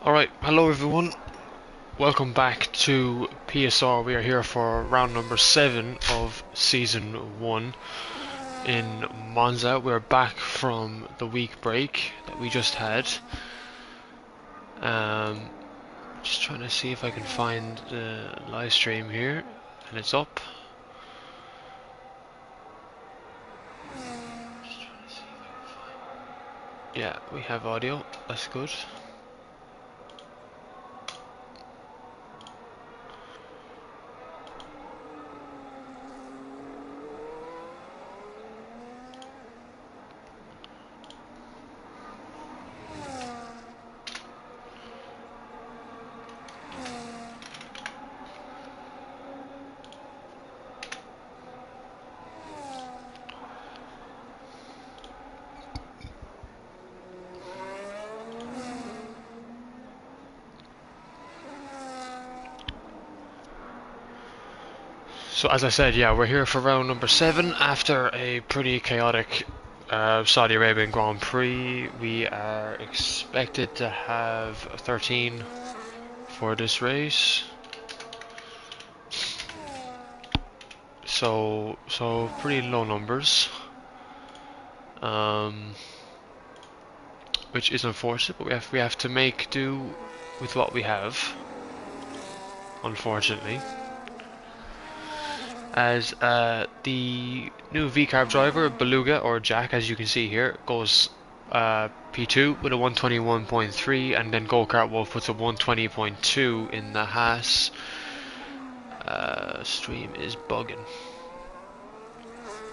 Alright, hello everyone. Welcome back to PSR. We are here for round number 7 of Season 1 in Monza. We're back from the week break that we just had. Just trying to see if I can find the live stream here. And it's up. Yeah, we have audio. That's good. So as I said, yeah, we're here for round number 7 after a pretty chaotic Saudi Arabian Grand Prix. We are expected to have 13 for this race. So pretty low numbers, which is unfortunate, but we have to make do with what we have, unfortunately. As the new V-carb driver, Beluga, or Jack, as you can see here, goes P2 with a 121.3, and then Go-Kart Wolf puts a 120.2 in the Haas. Stream is bugging.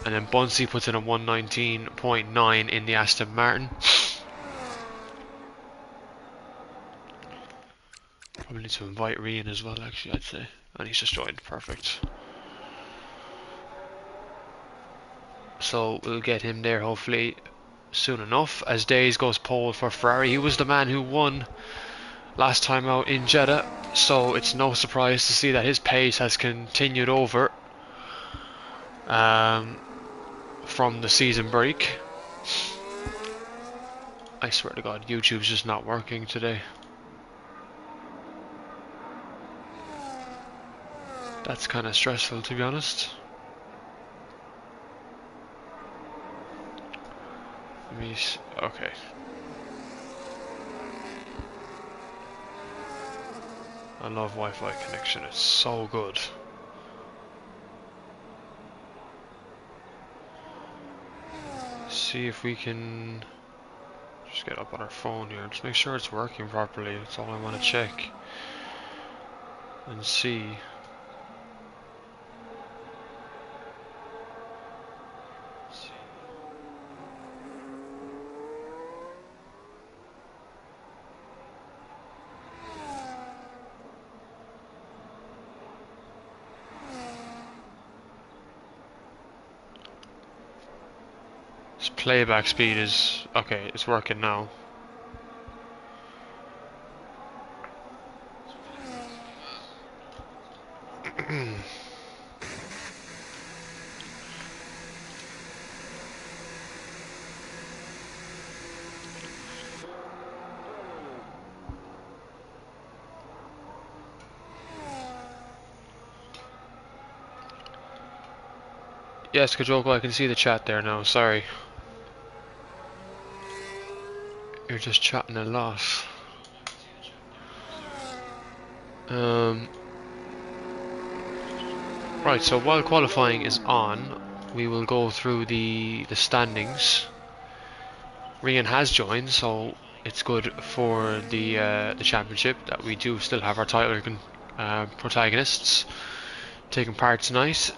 And then Bunsey puts in a 119.9 in the Aston Martin. Probably need to invite Rian as well, actually, I'd say. And he's just joined, perfect. So we'll get him there hopefully soon enough. As Days goes pole for Ferrari. He was the man who won last time out in Jeddah, so it's no surprise to see that his pace has continued over from the season break. I swear to God, YouTube's just not working today. That's kind of stressful, to be honest. Okay. I love Wi-Fi connection, it's so good. See if we can just get up on our phone here, just make sure it's working properly. That's all I want to check and see. Playback speed is okay, it's working now. Yes, Kajoko, I can see the chat there now, sorry. You're just chatting a lot. Right, so while qualifying is on, we will go through the standings. Rian has joined, so it's good for the championship that we do still have our title protagonists taking part tonight.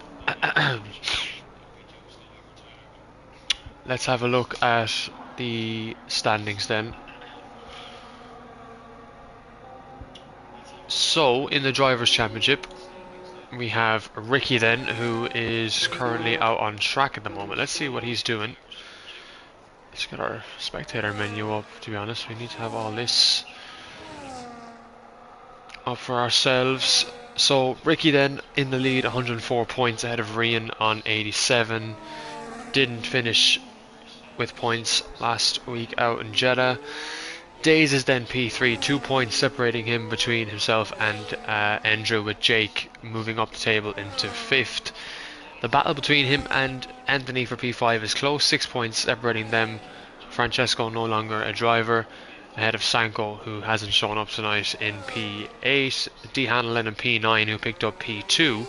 Let's have a look at the standings then. So in the Drivers' Championship we have Ricky then, who is currently out on track at the moment. Let's see what he's doing. Let's get our spectator menu up, to be honest. We need to have all this up for ourselves. So Ricky then in the lead, 104 points ahead of Rian on 87. Didn't finish with points last week out in Jeddah. Days is then P3, 2 points separating him between himself and Andrew, with Jake moving up the table into 5th. The battle between him and Anthony for P5 is close, 6 points separating them. Francesco no longer a driver, ahead of Sanko, who hasn't shown up tonight, in P8. D. Hanlon in P9, who picked up P2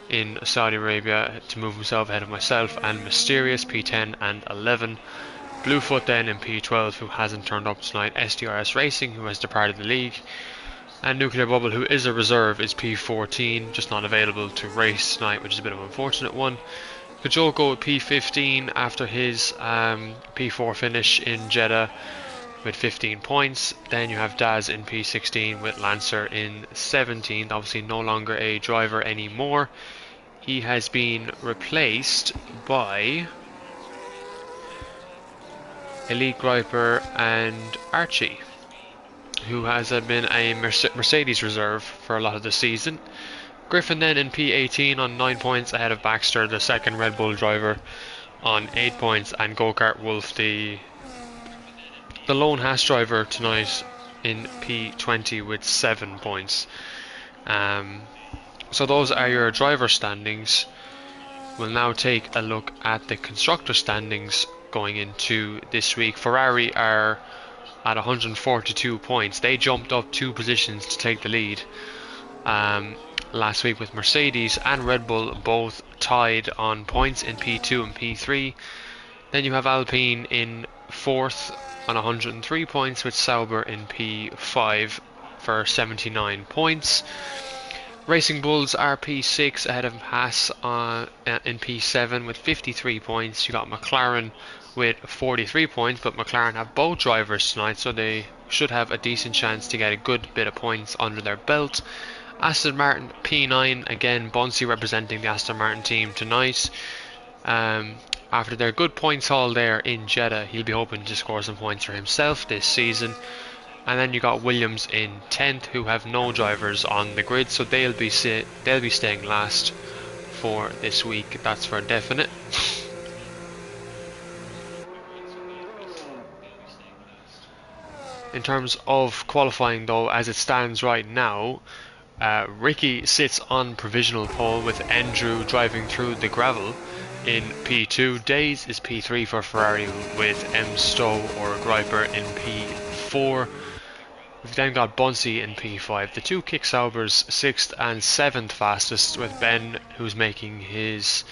in Saudi Arabia to move himself ahead of myself and Mysterious, P10 and 11. Bluefoot then in P12, who hasn't turned up tonight. SDRS Racing, who has departed the league. And Nuclear Bubble, who is a reserve, is P14, just not available to race tonight, which is a bit of an unfortunate one. Kajoko at P15 after his P4 finish in Jeddah with 15 points. Then you have Daz in P16 with Lancer in 17th, obviously no longer a driver anymore. He has been replaced by Elite Griper and Archie, who has been a Mercedes reserve for a lot of the season. Griffin then in P18 on 9 points ahead of Baxter, the second Red Bull driver, on 8 points, and Go-Kart Wolf, the lone Haas driver tonight, in P20 with 7 points. So those are your driver standings. We'll now take a look at the constructor standings going into this week. Ferrari are at 142 points. They jumped up 2 positions to take the lead last week, with Mercedes and Red Bull both tied on points in P2 and P3. Then you have Alpine in 4th on 103 points, with Sauber in P5 for 79 points. Racing Bulls are P6 ahead of Haas in P7 with 53 points. You got McLaren with 43 points, but McLaren have both drivers tonight, so they should have a decent chance to get a good bit of points under their belt. Aston Martin P9, again Bunsey representing the Aston Martin team tonight. After their good points haul there in Jeddah, he'll be hoping to score some points for himself this season. And then you got Williams in 10th, who have no drivers on the grid, so they'll be staying last for this week. That's for definite. In terms of qualifying, though, as it stands right now, Ricky sits on provisional pole with Andrew driving through the gravel in P2. Days is P3 for Ferrari with M. Stowe or Griper in P4. We've then got Bunsey in P5. The two Kick Saubers 6th and 7th fastest, with Ben, who's making his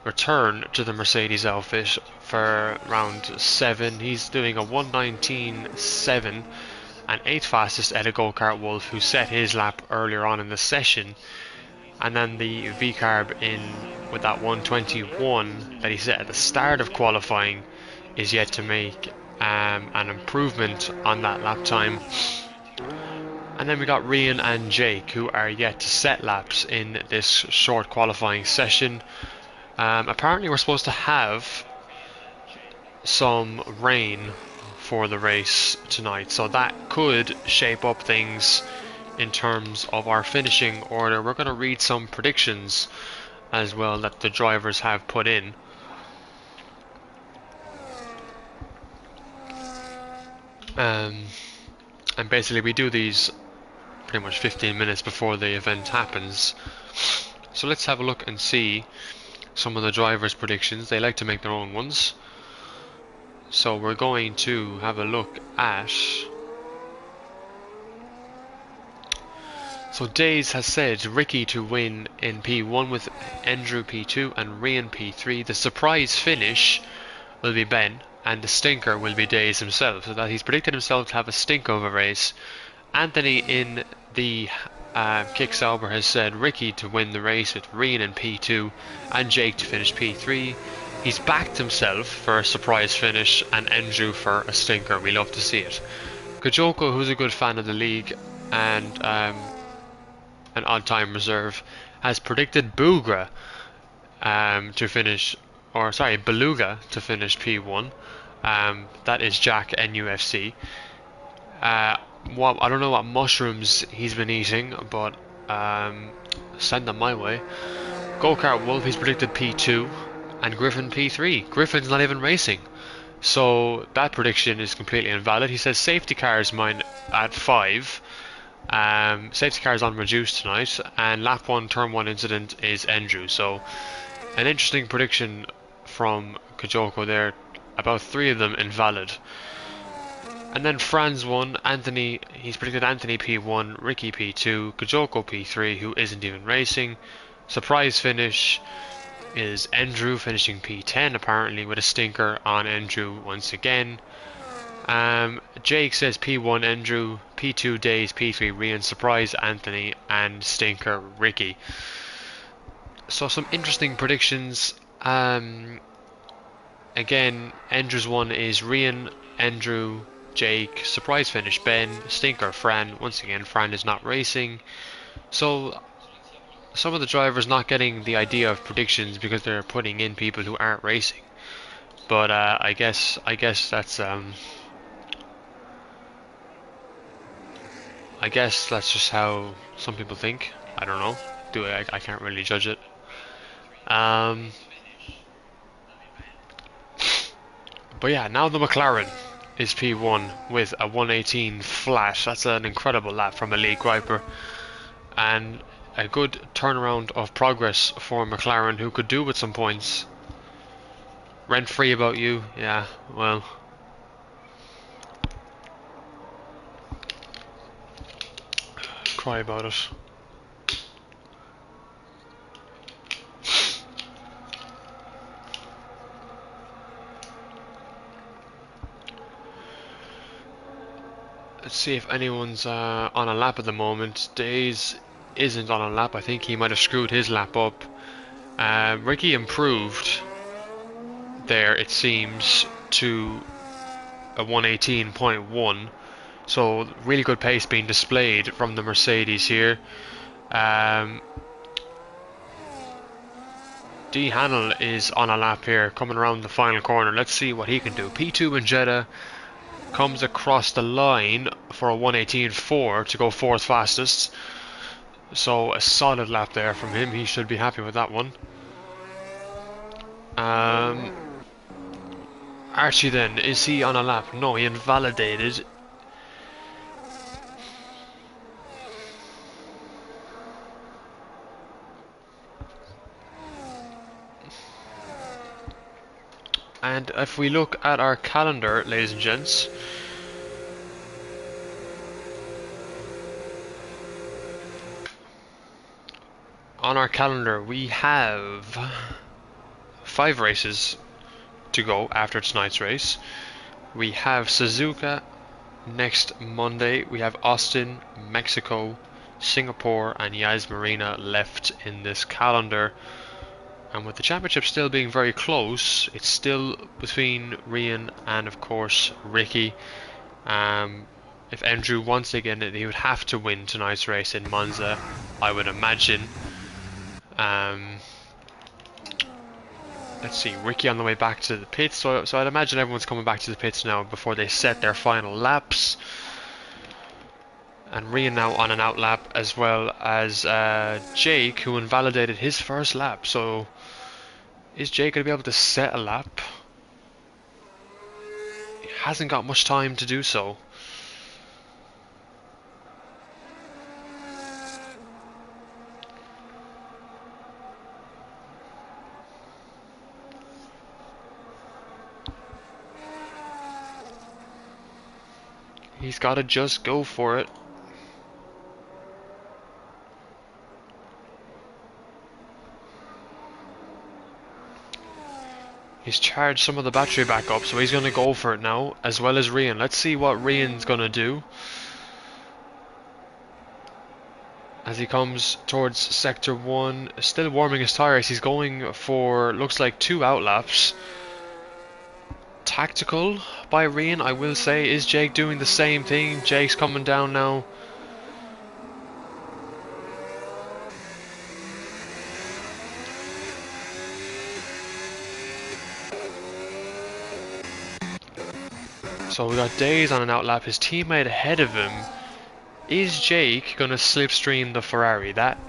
return to the Mercedes outfit for round 7. He's doing a 1:19.7, and 8th fastest at a Go-Kart Wolf, who set his lap earlier on in the session. And then the V-Carb in with that 1:21 that he set at the start of qualifying is yet to make an improvement on that lap time. And then we got Rian and Jake, who are yet to set laps in this short qualifying session. Apparently we're supposed to have some rain for the race tonight, so that could shape up things in terms of our finishing order. We're going to read some predictions as well that the drivers have put in. And basically we do these pretty much 15 minutes before the event happens. So let's have a look and see some of the drivers' predictions. They like to make their own ones. So we're going to have a look at... So Days has said Ricky to win in P1 with Andrew P2 and Rian P3. The surprise finish will be Ben, and the stinker will be Days himself. So that he's predicted himself to have a stink of a race. Anthony in the Kick Sauber has said Ricky to win the race with Rian in P2 and Jake to finish P3. He's backed himself for a surprise finish and Andrew for a stinker. We love to see it. Kajoko, who's a good fan of the league and an odd-time reserve, has predicted Beluga to finish P1. That is Jack NUFC. I don't know what mushrooms he's been eating, but send them my way. Go-Kart Wolf, he's predicted P2, and Griffin P3. Griffin's not even racing, So that prediction is completely invalid. He says safety cars mine at 5. Safety cars on reduced tonight, and lap 1 turn 1 incident is Andrew. So an interesting prediction from Kajoko there. About 3 of them invalid. And then Franz won, Anthony, he's predicted Anthony P1, Ricky P2, Kajoko P3, who isn't even racing. Surprise finish is Andrew finishing P10 apparently with a stinker on Andrew once again. Jake says P1 Andrew, P2 Days, P3 Rian, surprise Anthony, and stinker Ricky. So some interesting predictions. Again, Andrew's one is Rian, Andrew, Jake, surprise finish Ben, stinker Fran. Once again, Fran is not racing. So some of the drivers not getting the idea of predictions because they're putting in people who aren't racing. But I guess that's just how some people think. I don't know. I can't really judge it. But yeah, now the McLaren is P1 with a 118 flat. That's an incredible lap from a Lee Griper. And a good turnaround of progress for McLaren, who could do with some points. Rent free about you, yeah, well. Cry about it. Let's see if anyone's on a lap at the moment. Days isn't on a lap. I think he might have screwed his lap up. Ricky improved there, it seems, to a 118.1. So really good pace being displayed from the Mercedes here. D. Hannell is on a lap here, coming around the final corner. Let's see what he can do. P2 in Jeddah comes across the line for a 118.4 to go fourth fastest. So a solid lap there from him. He should be happy with that one. Archie then, is he on a lap? No, he invalidated. And if we look at our calendar, ladies and gents, on our calendar we have 5 races to go after tonight's race. We have Suzuka next Monday, we have Austin, Mexico, Singapore and Yas Marina left in this calendar. And with the championship still being very close, it's still between Rian and of course Ricky. If Andrew wants again, he would have to win tonight's race in Monza, I would imagine. Let's see, Ricky on the way back to the pits, so I'd imagine everyone's coming back to the pits now before they set their final laps. And Rian now on an out lap, as well as Jake, who invalidated his first lap. So is Jake going to be able to set a lap? He hasn't got much time to do so. He's got to just go for it. He's charged some of the battery back up, so he's going to go for it now, as well as Rian. Let's see what Rian's going to do as he comes towards sector 1, still warming his tyres. He's going for, looks like 2 out laps. Tactical by Rian, I will say. Is Jake doing the same thing? Jake's coming down now. So we got Days on an out lap, his teammate ahead of him. Is Jake going to slipstream the Ferrari? That's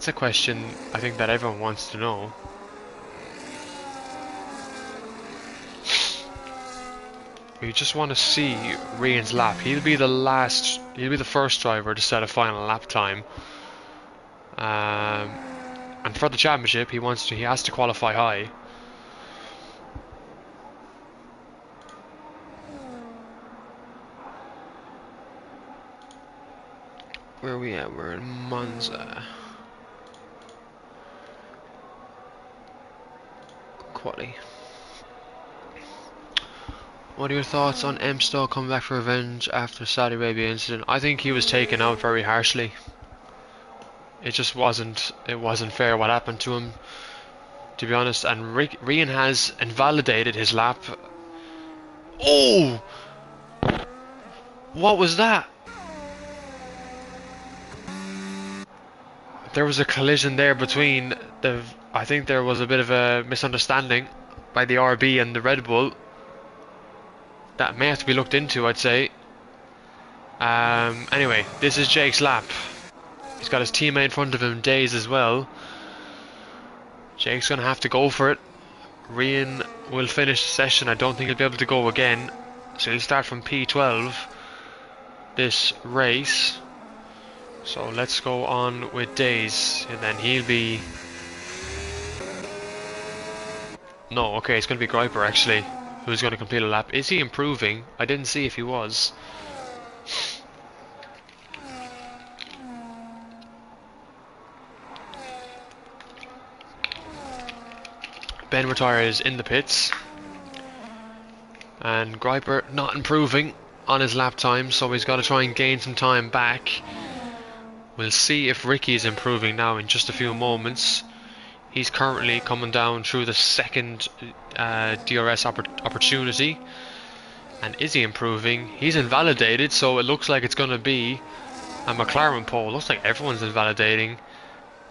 a question I think that everyone wants to know. We just want to see Rian's lap. He'll be the first driver to set a final lap time. And for the championship, he has to qualify high. Where are we at? We're in Monza. Quali. What are your thoughts on Emstow coming back for revenge after Saudi Arabia incident? I think he was taken out very harshly. It just wasn't fair what happened to him, to be honest. And Rian has invalidated his lap. Oh! What was that? There was a collision there between the... I think there was a bit of a misunderstanding by the RB and the Red Bull. That may have to be looked into, I'd say. Anyway, this is Jake's lap. He's got his teammate in front of him, Days, as well. Jake's going to have to go for it. Rian will finish the session. I don't think he'll be able to go again. So he'll start from P12 this race. So let's go on with Days. And then he'll be... No, okay, it's going to be Griper actually, who's going to complete a lap. Is he improving? I didn't see if he was. Ben retires in the pits. And Griper not improving on his lap time, so he's got to try and gain some time back. We'll see if Ricky is improving now in just a few moments. He's currently coming down through the second DRS opportunity. And is he improving? He's invalidated, so it looks like it's going to be a McLaren pole. Looks like everyone's invalidating.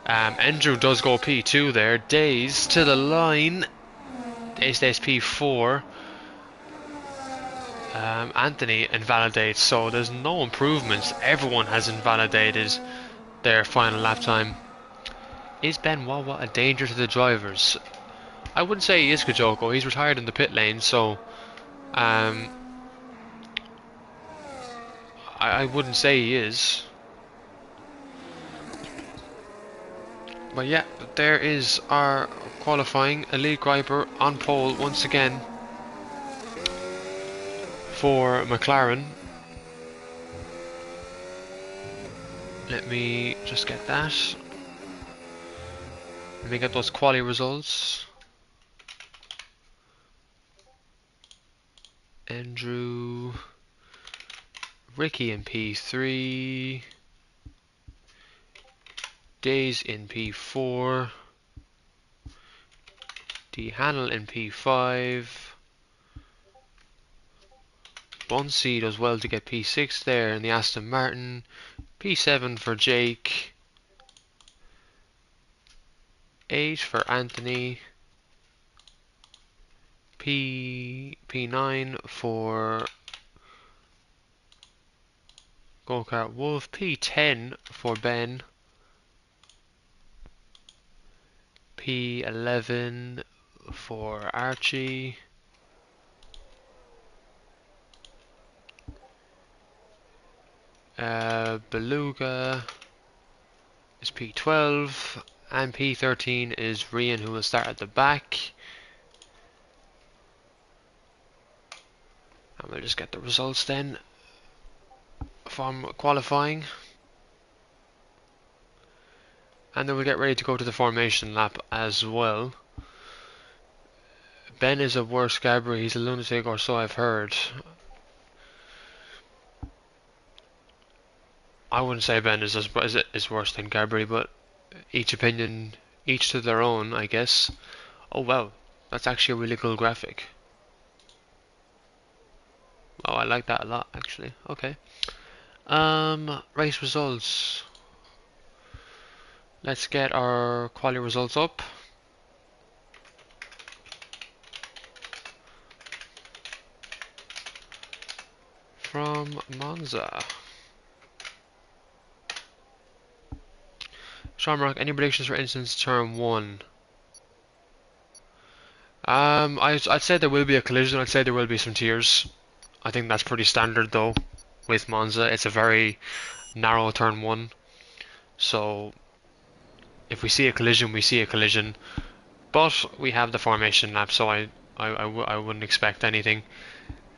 Andrew does go P2 there. Days to the line. Days stays P4. Anthony invalidates, so there's no improvements. Everyone has invalidated their final lap time. Is Ben Wawa a danger to the drivers? I wouldn't say he is, Kajoko. He's retired in the pit lane, so I wouldn't say he is. But yeah, there is our qualifying. Elite Griper on pole once again for McLaren. Let me just get that. Let me get those quali results. Andrew, Ricky in P3, Days in P4, D Hannell in P5, Bunsey does well to get P6 there in the Aston Martin, P7 for Jake, 8 for Anthony, P9 for Go-Kart Wolf, P10 for Ben, P11 for Archie, Beluga is P12, and P13 is Rian, who will start at the back. And we'll just get the results then from qualifying. And then we'll get ready to go to the formation lap as well. Ben is a worse Gabri, he's a lunatic, or so I've heard. I wouldn't say Ben is worse than Gabri, but each opinion, each to their own, I guess. Oh wow, that's actually a really cool graphic. Oh, I like that a lot, actually. Okay. Race results. Let's get our quali results up. From Monza. Shamrock, any predictions for instance turn 1? I'd say there will be a collision. I'd say there will be some tears. I think that's pretty standard though with Monza. It's a very narrow turn one, so if we see a collision, we see a collision. But we have the formation lap, so I wouldn't expect anything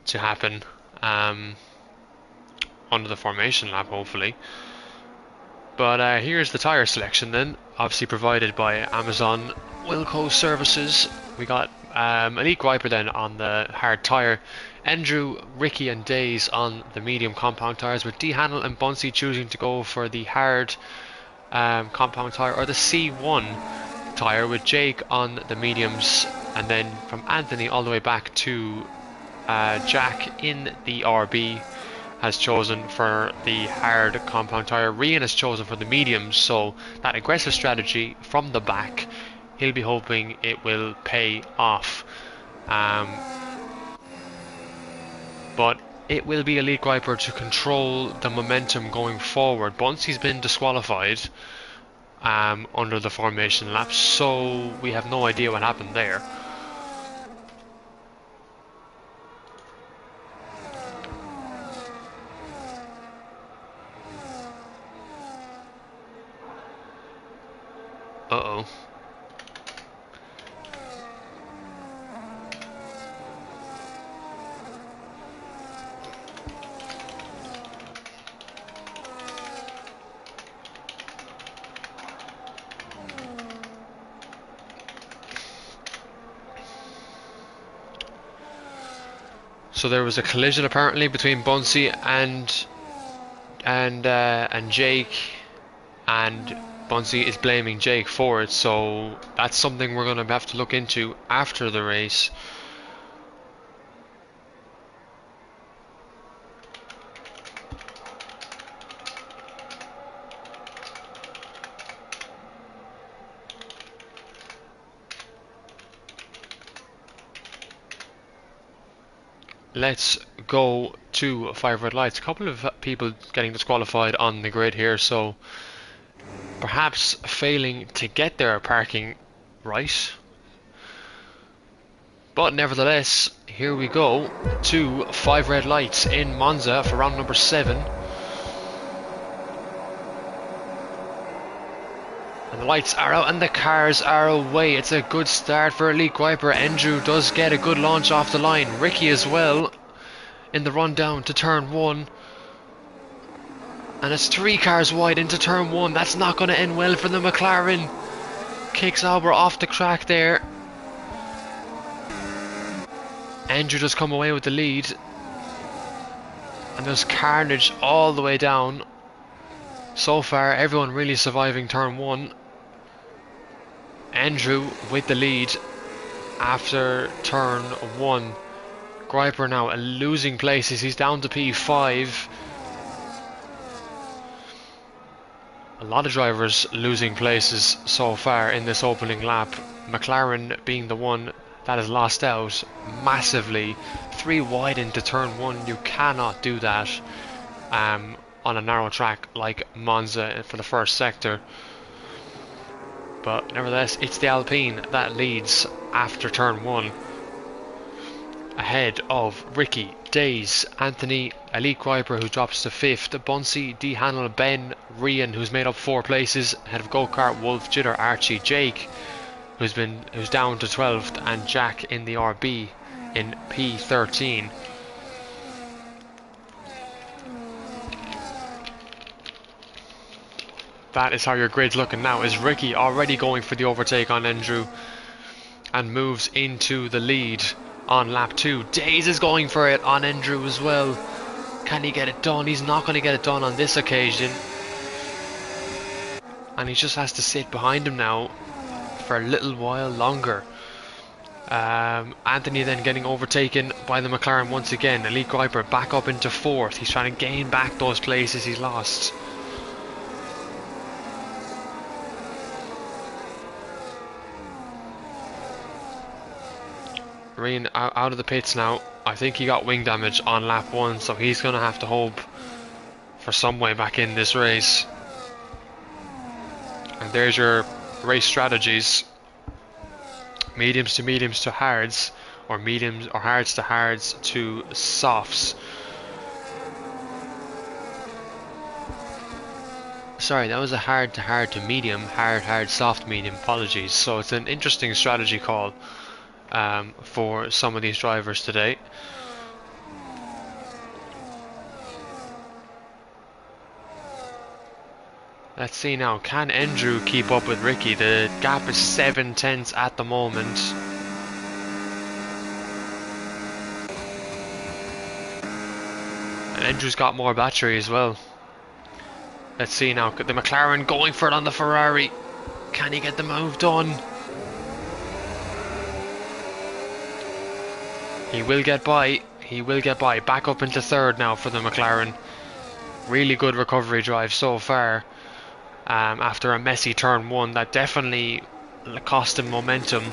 to happen under the formation lap, hopefully. But here's the tyre selection then, obviously provided by Amazon Wilco Services. We got Elite Griper then on the hard tyre, Andrew, Ricky and Days on the medium compound tyres, with D. Hannell and Bunsey choosing to go for the hard compound tyre or the C1 tyre, with Jake on the mediums, and then from Anthony all the way back to Jack in the RB has chosen for the hard compound tyre. Rian has chosen for the mediums, so that aggressive strategy from the back, he'll be hoping it will pay off. But it will be Elite Griper to control the momentum going forward. Bunsey's been disqualified under the formation lap, so we have no idea what happened there. Uh-oh. So there was a collision apparently between Bunsey and Jake, and Bunsey is blaming Jake for it, so that's something we're going to have to look into after the race. Let's go to 5 red lights. A couple of people getting disqualified on the grid here, so perhaps failing to get their parking right. But nevertheless, here we go to 5 red lights in Monza for round number 7. And the lights are out and the cars are away. It's a good start for Elite Griper. Andrew does get a good launch off the line. Ricky as well in the run down to turn 1. And it's 3 cars wide into turn 1. That's not going to end well for the McLaren. Kicks Albert off the track there. Andrew does come away with the lead. And there's carnage all the way down. So far, everyone really surviving turn 1. Andrew with the lead after turn 1. Griper now losing places. He's down to P5. A lot of drivers losing places so far in this opening lap. McLaren being the one that has lost out massively. 3 wide into turn 1. You cannot do that on a narrow track like Monza for the first sector. But nevertheless, it's the Alpine that leads after turn 1. Ahead of Ricky, Days, Anthony, Elite Griper who drops to 5th, Bunsey, D. Hannell, Ben, Rian who's made up 4 places, ahead of Go-Kart, Wolf, Jitter, Archie, Jake who's down to 12th, and Jack in the RB in P13. That is how your grid's looking now. Is Ricky already going for the overtake on Andrew and moves into the lead on lap 2. Days is going for it on Andrew as well. Can he get it done? He's not going to get it done on this occasion. And he just has to sit behind him now for a little while longer. Anthony then getting overtaken by the McLaren once again. Elite Griper back up into 4th. He's trying to gain back those places he's lost. Rian out of the pits now. I think he got wing damage on lap 1, so he's going to have to hope for some way back in this race. And there's your race strategies. Mediums to hards. or mediums, or hards to hards to softs. Sorry, that was a hard to hard to medium, hard soft medium, apologies. So it's an interesting strategy call for some of these drivers today. Let's see now, can Andrew keep up with Ricky? The gap is 7 tenths at the moment. And Andrew's got more battery as well. Let's see now, the McLaren going for it on the Ferrari. Can he get the move done? He will get by. He will get by. Back up into third now for the McLaren. Really good recovery drive so far. After a messy turn one that definitely cost him momentum.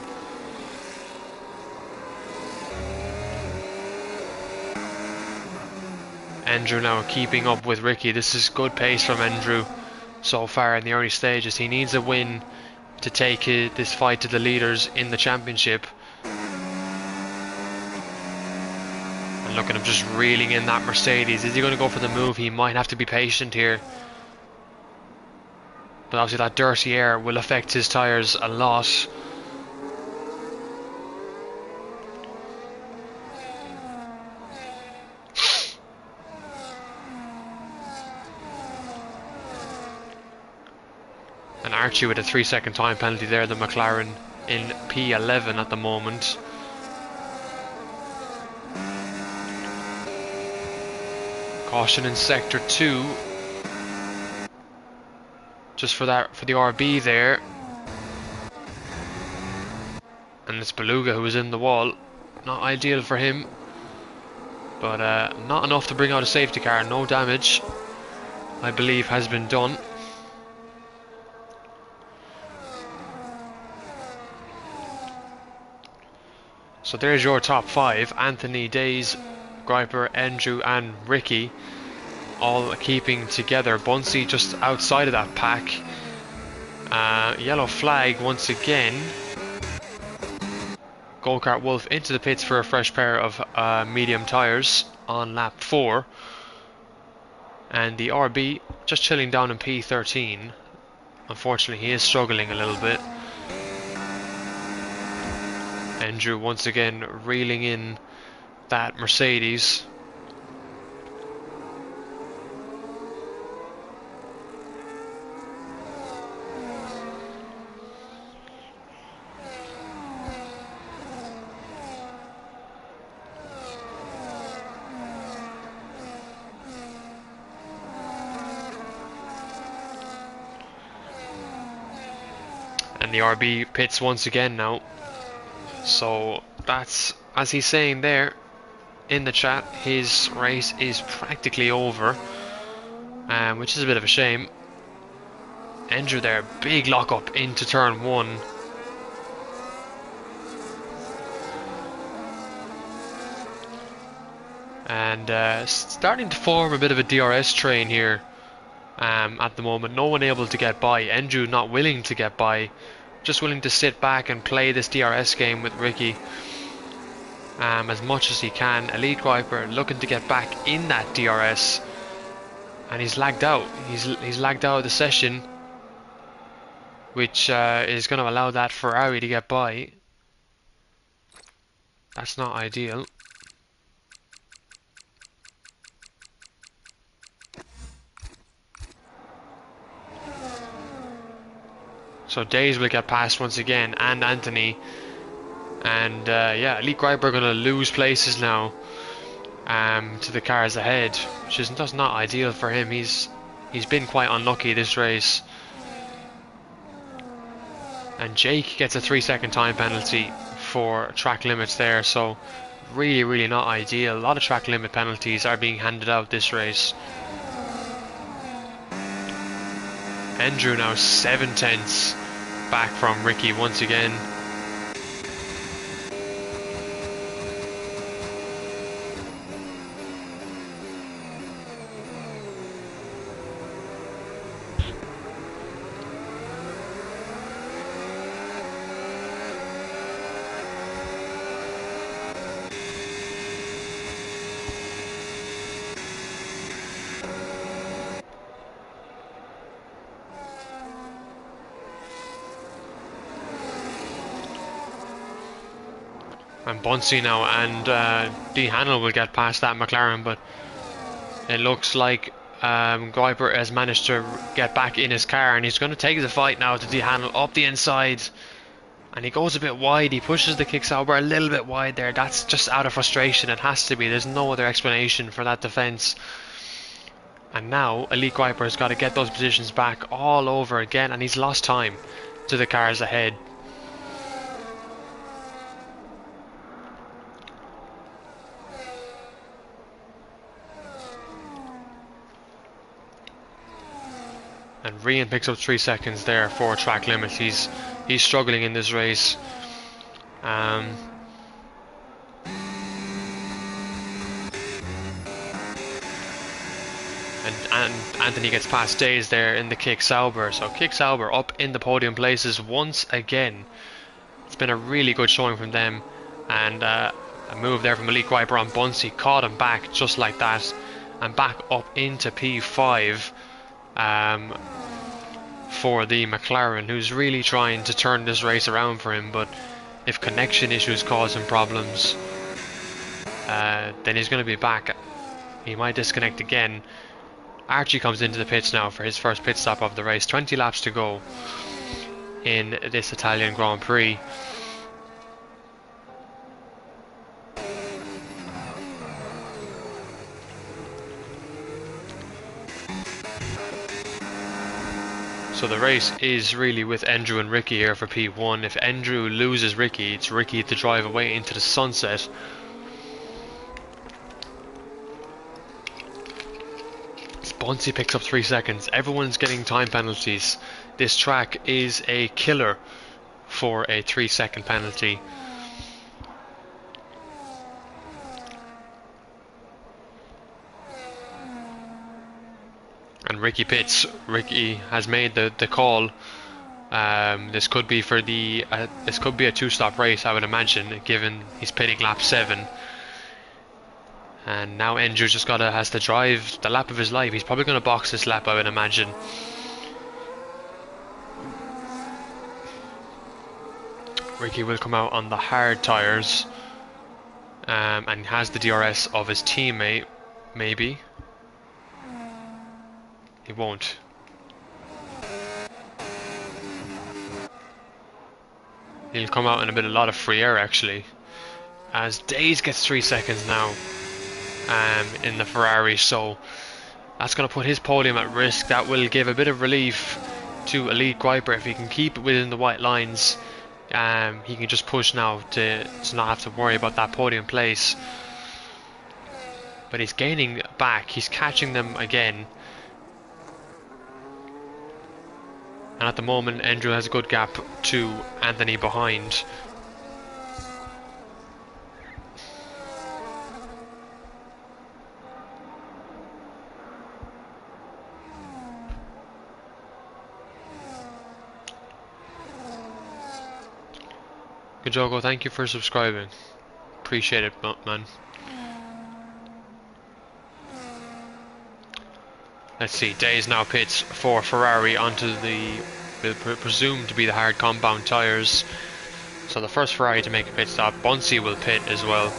Andrew now keeping up with Ricky. This is good pace from Andrew so far in the early stages. He needs a win to take this fight to the leaders in the championship. And look at him just reeling in that Mercedes. Is he going to go for the move? He might have to be patient here. But obviously that dirty air will affect his tyres a lot. And Archie with a 3-second time penalty there, the McLaren in P11 at the moment. Caution in sector 2. Just for the RB there. And it's Beluga who was in the wall. Not ideal for him. But not enough to bring out a safety car. No damage, I believe, has been done. So there's your top 5. Anthony, Days, Griper, Andrew and Ricky all keeping together. Bunsey just outside of that pack. Yellow flag once again. Go-Kart Wolf into the pits for a fresh pair of medium tyres on lap 4. And the RB just chilling down in P13. Unfortunately he is struggling a little bit. Andrew once again reeling in that Mercedes. And the RB pits once again now. So that's, as he's saying there in the chat, his race is practically over, which is a bit of a shame. Andrew there, big lock up into turn 1. And starting to form a bit of a DRS train here at the moment. No one able to get by. Andrew not willing to get by. Just willing to sit back and play this DRS game with Ricky as much as he can. Elite Griper looking to get back in that DRS, and he's lagged out. He's lagged out of the session, which is going to allow that Ferrari to get by. That's not ideal. So Days will get past once again, and Anthony. And yeah, Elite Griper are going to lose places now to the cars ahead, which is that's not ideal for him. He's been quite unlucky this race. And Jake gets a 3-second time penalty for track limits there, so really not ideal. A lot of track limit penalties are being handed out this race. Andrew now 7 tenths back from Ricky once again. And Bunsey now, and D. Hannell will get past that McLaren, but it looks like Guiper has managed to get back in his car, and he's going to take the fight now to D. Hannell up the inside. And he goes a bit wide, he pushes the Kick-Sauber a little bit wide there. That's just out of frustration, it has to be. There's no other explanation for that defence. And now Elite Guiper has got to get those positions back all over again, and he's lost time to the cars ahead. And Rian picks up 3 seconds there for track limits. He's struggling in this race. And Anthony gets past Days there in the Kick-Sauber. So Kick-Sauber up in the podium places once again. It's been a really good showing from them. And a move there from Elite Guiper on Bunsey. Caught him back just like that. And back up into P5. For the McLaren, who's really trying to turn this race around for him, but if connection issues cause him problems, then he's going to be back. He might disconnect again. Archie comes into the pits now for his first pit stop of the race. 20 laps to go in this Italian Grand Prix. So the race is really with Andrew and Ricky here for P1. If Andrew loses Ricky, it's Ricky to drive away into the sunset. Bunsey picks up 3 seconds. Everyone's getting time penalties. This track is a killer for a 3-second penalty. And Ricky pits. Ricky has made the call. This could be for the this could be a 2-stop race, I would imagine, given he's pitting lap 7. And now Andrew just has to drive the lap of his life. He's probably going to box this lap, I would imagine. Ricky will come out on the hard tyres, and has the DRS of his teammate. Maybe he won't. He'll come out in a lot of free air actually, as Days gets 3 seconds now in the Ferrari, so that's going to put his podium at risk. That will give a bit of relief to Elite Guiper if he can keep it within the white lines. He can just push now to not have to worry about that podium place. But he's gaining back, he's catching them again. And at the moment Andrew has a good gap to Anthony behind. Kajogo, thank you for subscribing. Appreciate it, man. Let's see, Days now pits for Ferrari onto the presumed to be the hard compound tyres. So the first Ferrari to make a pit stop. Bunsey will pit as well.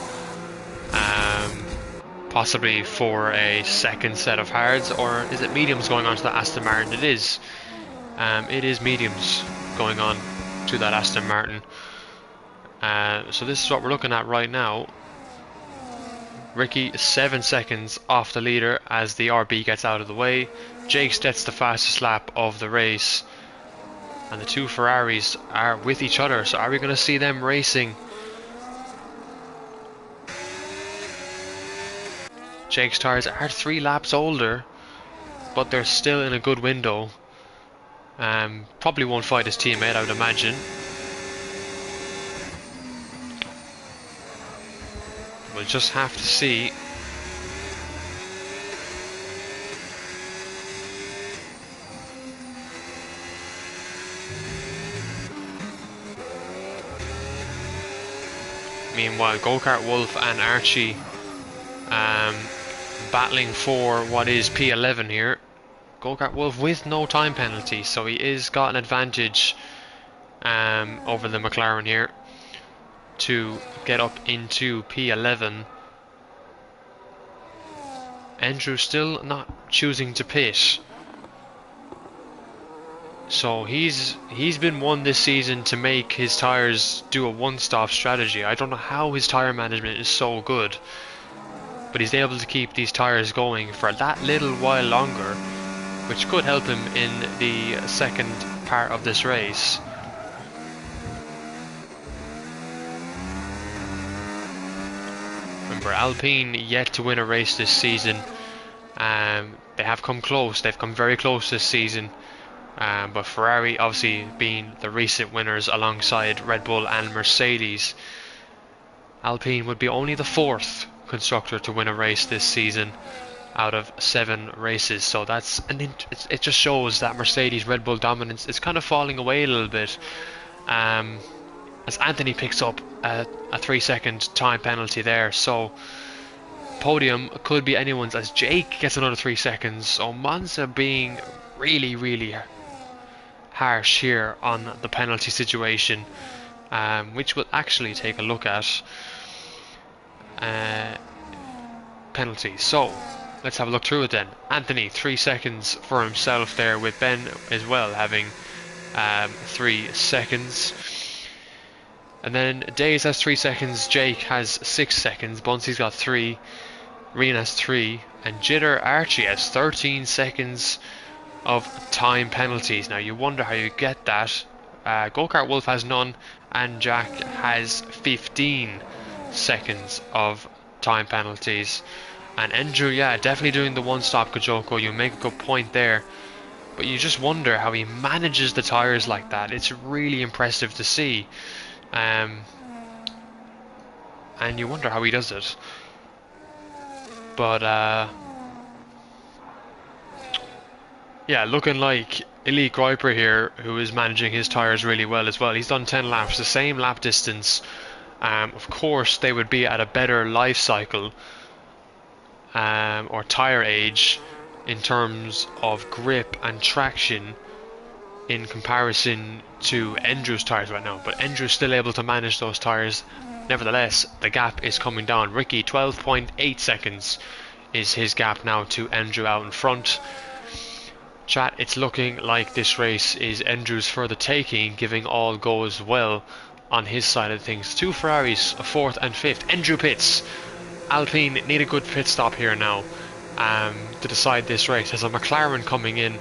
Possibly for a second set of hards, or is it mediums going on to the Aston Martin? It is. It is mediums going on to that Aston Martin. So this is what we're looking at right now. Ricky 7 seconds off the leader as the RB gets out of the way. Jake gets the fastest lap of the race, and the two Ferraris are with each other. So are we going to see them racing? Jake's tyres are 3 laps older, but they're still in a good window. Probably won't fight his teammate, I would imagine. We'll just have to see. Meanwhile, Go-Kart Wolf and Archie battling for what is P11 here. Go-Kart Wolf with no time penalty, so he is got an advantage over the McLaren here. to get up into P11. Andrew still not choosing to pit. So he's been one this season to make his tyres do a one-stop strategy. I don't know how his tyre management is so good, but he's able to keep these tyres going for that little while longer, which could help him in the second part of this race. Remember, Alpine yet to win a race this season. They have come close. They've come very close this season. But Ferrari obviously being the recent winners alongside Red Bull and Mercedes. Alpine would be only the 4th constructor to win a race this season out of 7 races. So that's it just shows that Mercedes Red Bull dominance is kind of falling away a little bit. As Anthony picks up a 3-second time penalty there. So podium could be anyone's as Jake gets another 3 seconds. So Monza being really harsh here on the penalty situation, which we'll actually take a look at. Penalties. So let's have a look through it then. Anthony 3 seconds for himself there, with Ben as well having 3 seconds. And then Days has 3 seconds, Jake has 6 seconds, Bunsy's got 3, Rian has 3, and Jitter Archie has 13 seconds of time penalties. Now you wonder how you get that. Go-Kart Wolf has none, and Jack has 15 seconds of time penalties. And Andrew, yeah, definitely doing the one-stop Kajoko. You make a good point there, but you just wonder how he manages the tyres like that. It's really impressive to see. And you wonder how he does it. But yeah, looking like Elite Griper here, who is managing his tyres really well as well. He's done 10 laps, the same lap distance. Of course, they would be at a better life cycle or tyre age in terms of grip and traction in comparison to Andrew's tyres right now. But Andrew's still able to manage those tyres. Nevertheless, the gap is coming down. Ricky, 12.8 seconds is his gap now to Andrew out in front. Chat, it's looking like this race is Andrew's for the taking, giving all goes well on his side of things. 2 Ferraris, a 4th and 5th. Andrew pits. Alpine need a good pit stop here now to decide this race. There's a McLaren coming in.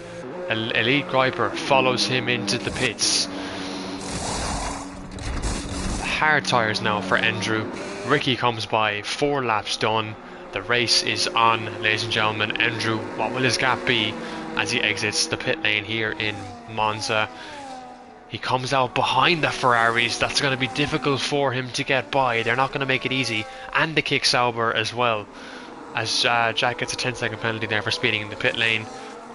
Elite Griper follows him into the pits. Hard tyres now for Andrew. Ricky comes by, 4 laps done. The race is on, ladies and gentlemen. Andrew, what will his gap be as he exits the pit lane here in Monza? He comes out behind the Ferraris. That's going to be difficult for him to get by. They're not going to make it easy. And the kick Sauber as well, as Jack gets a 10-second penalty there for speeding in the pit lane.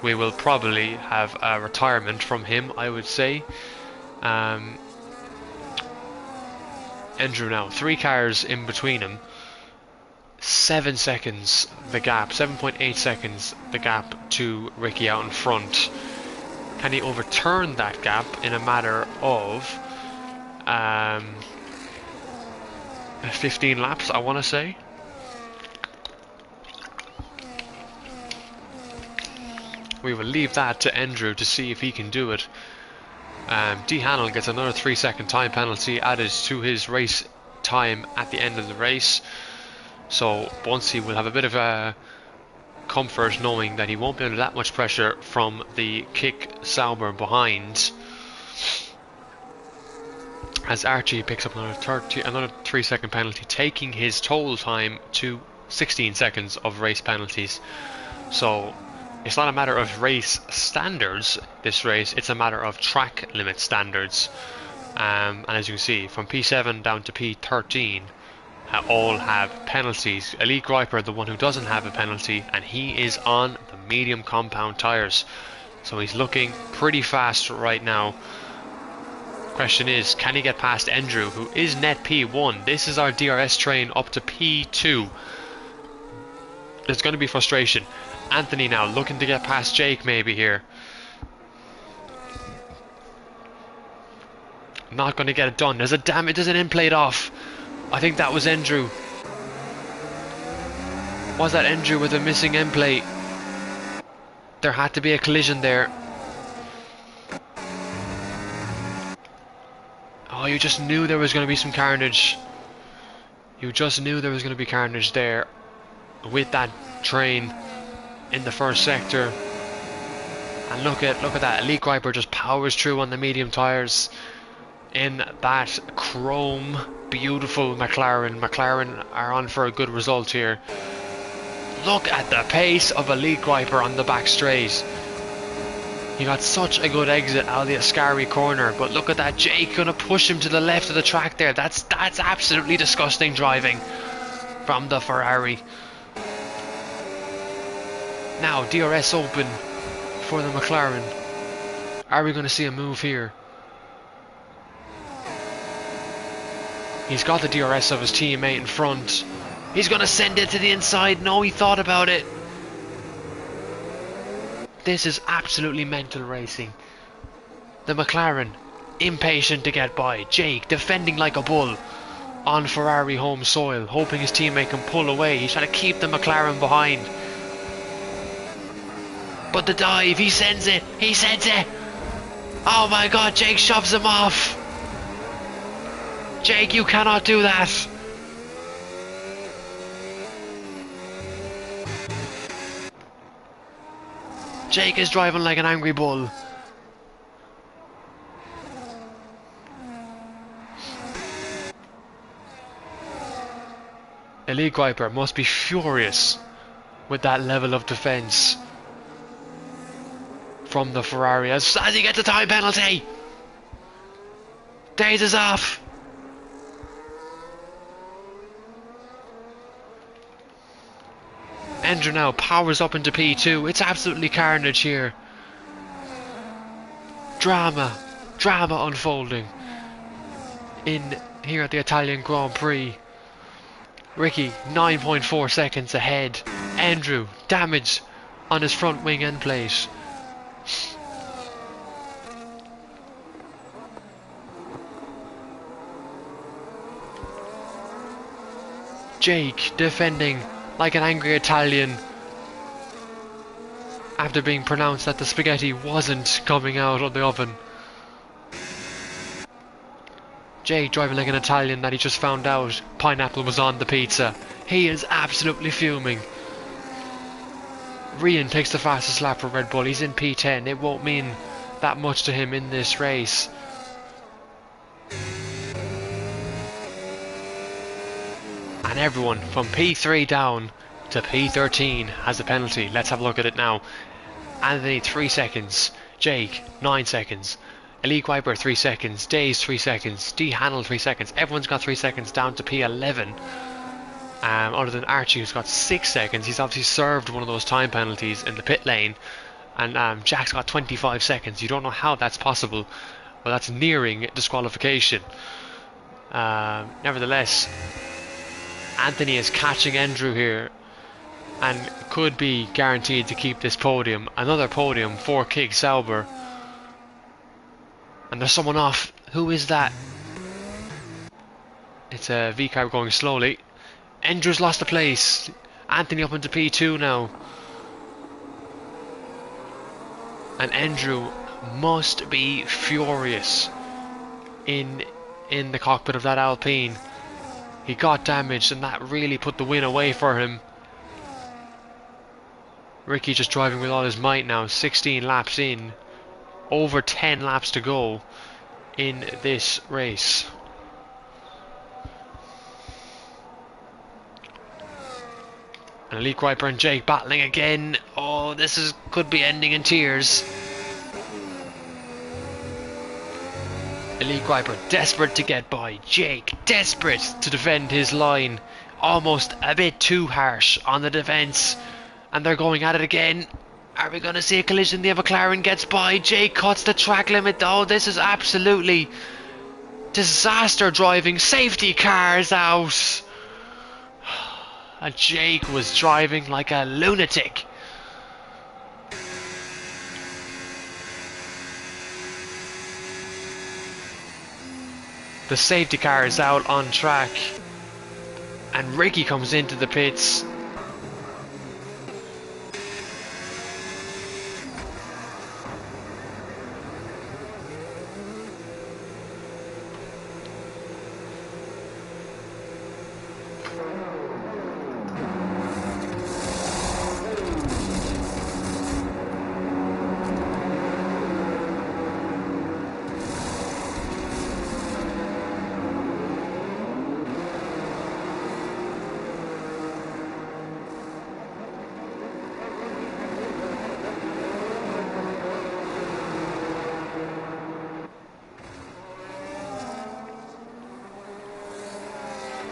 We will probably have a retirement from him, I would say. Andrew now, 3 cars in between him. 7 seconds the gap, 7.8 seconds the gap to Ricky out in front. Can he overturn that gap in a matter of 15 laps, I want to say? We will leave that to Andrew to see if he can do it. D. Hannell gets another 3-second time penalty added to his race time at the end of the race. So Bunsey will have a bit of a comfort knowing that he won't be under that much pressure from the kick Sauber behind. As Archie picks up another 3-second penalty, taking his total time to 16 seconds of race penalties. So it's not a matter of race standards, this race, it's a matter of track limit standards. And as you can see, from P7 down to P13, all have penalties. Elite Griper, the one who doesn't have a penalty, and he is on the medium compound tyres. So he's looking pretty fast right now. Question is, can he get past Andrew, who is net P1? This is our DRS train up to P2. There's going to be frustration. Anthony now looking to get past Jake maybe here. Not going to get it done. There's a damn, it does an in plate off. I think that was Andrew. Was that Andrew with a missing end plate? There had to be a collision there. Oh, you just knew there was going to be some carnage. You just knew there was going to be carnage there with that train in the first sector. And look at that. Elite Griper just powers through on the medium tyres in that chrome beautiful McLaren. McLaren are on for a good result here. Look at the pace of Elite Griper on the back straight. He got such a good exit out of the Ascari corner, but look at that. Jake gonna push him to the left of the track there. That's absolutely disgusting driving from the Ferrari. Now DRS open for the McLaren. Are we going to see a move here? He's got the DRS of his teammate in front. He's going to send it to the inside. No, he thought about it. This is absolutely mental racing. The McLaren impatient to get by. Jake defending like a bull on Ferrari home soil, hoping his teammate can pull away. He's trying to keep the McLaren behind. But the dive, he sends it. He sends it. Oh my god, Jake shoves him off. Jake, you cannot do that. Jake is driving like an angry bull. Elite Griper must be furious with that level of defence from the Ferrari as he gets a time penalty. Days is off. Andrew now powers up into P2. It's absolutely carnage here. Drama unfolding in here at the Italian Grand Prix. Ricky 9.4 seconds ahead. Andrew damage on his front wing end plate. Jake defending like an angry Italian after being pronounced that the spaghetti wasn't coming out of the oven. Jake driving like an Italian that he just found out pineapple was on the pizza. He is absolutely fuming. Rian takes the fastest lap for Red Bull. He's in P10. It won't mean that much to him in this race. And everyone from P3 down to P13 has a penalty. Let's have a look at it now. Anthony 3 seconds, Jake 9 seconds, Elite Viper 3 seconds, Days 3 seconds, D Hannell 3 seconds. Everyone's got 3 seconds down to P11. Other than Archie, who's got 6 seconds. He's obviously served one of those time penalties in the pit lane. And Jack's got 25 seconds. You don't know how that's possible, but that's nearing disqualification. Nevertheless, Anthony is catching Andrew here and could be guaranteed to keep this podium. Another podium for Kick Sauber. And there's someone off. Who is that? It's a V-car going slowly. Andrew's lost a place. Anthony up into P2 now. And Andrew must be furious in the cockpit of that Alpine. He got damaged and that really put the win away for him. Ricky just driving with all his might now. 16 laps in. Over 10 laps to go in this race. And Elite Viper and Jake battling again. Oh, this could be ending in tears. Elite Viper desperate to get by. Jake desperate to defend his line. Almost a bit too harsh on the defence. And they're going at it again. Are we going to see a collision? The McLaren gets by. Jake cuts the track limit. Oh, this is absolutely disaster driving. Safety cars out. And Jake was driving like a lunatic. The safety car is out on track. And Ricky comes into the pits.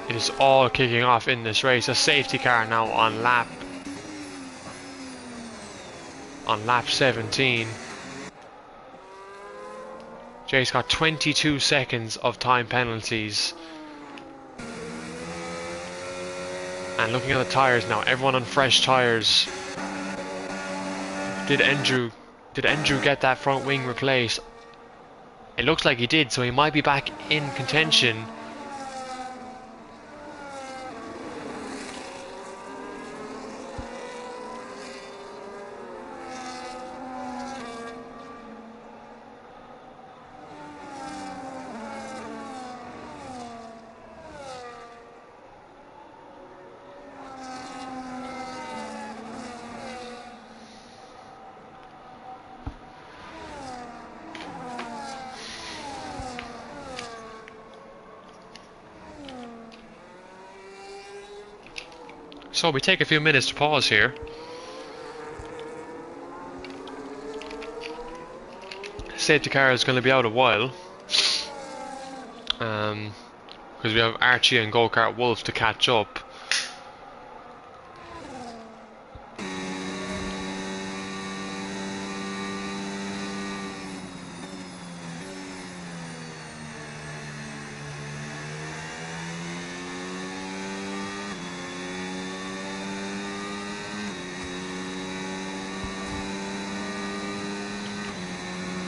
It is all kicking off in this race. A safety car now on lap 17. Jay's got 22 seconds of time penalties. And looking at the tyres now, everyone on fresh tyres. Did Andrew get that front wing replaced? It looks like he did, so he might be back in contention. So we take a few minutes to pause here. Safety car is going to be out a while. Because we have Archie and Go-Kart Wolf to catch up.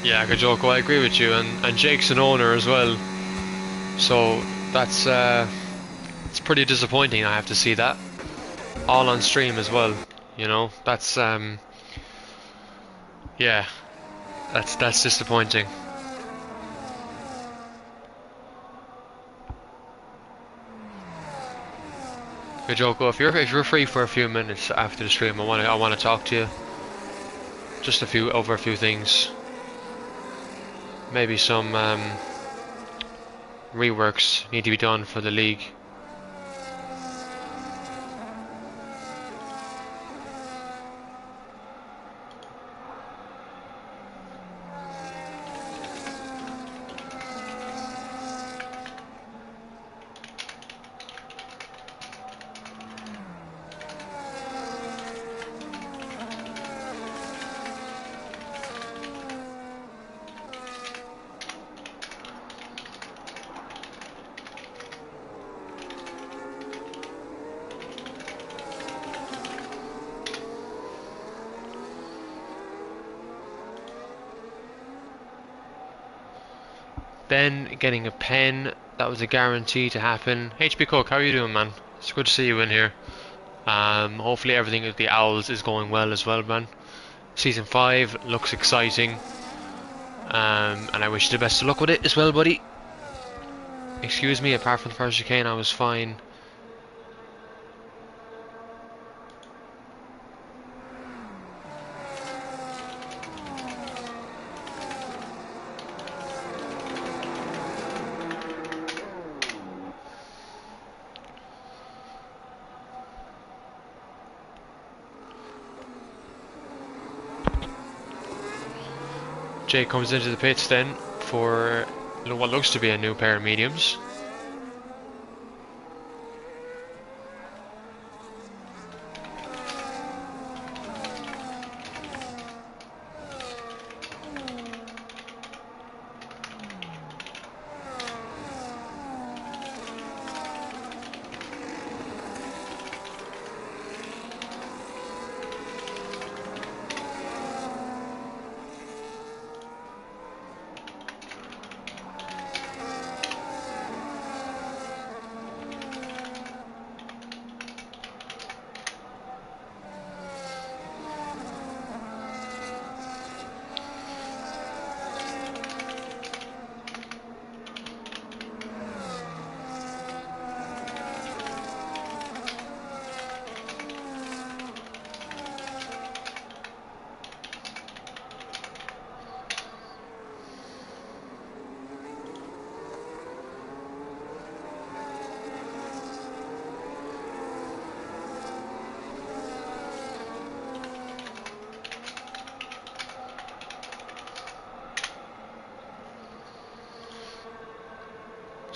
Yeah, Kajoko, I agree with you, and Jake's an owner as well, so that's it's pretty disappointing. I have to see that all on stream as well. You know, that's yeah, that's disappointing. Kajoko, if you're free for a few minutes after the stream, I want to talk to you. Just over a few things. Maybe some reworks need to be done for the league. Ben getting a pen, that was a guarantee to happen. HB Cook, how are you doing, man? It's good to see you in here. Hopefully everything with the Owls is going well as well, man. Season 5 looks exciting. And I wish you the best of luck with it as well, buddy. Excuse me, apart from the first chicane, I was fine. Jay comes into the pits then for what looks to be a new pair of mediums.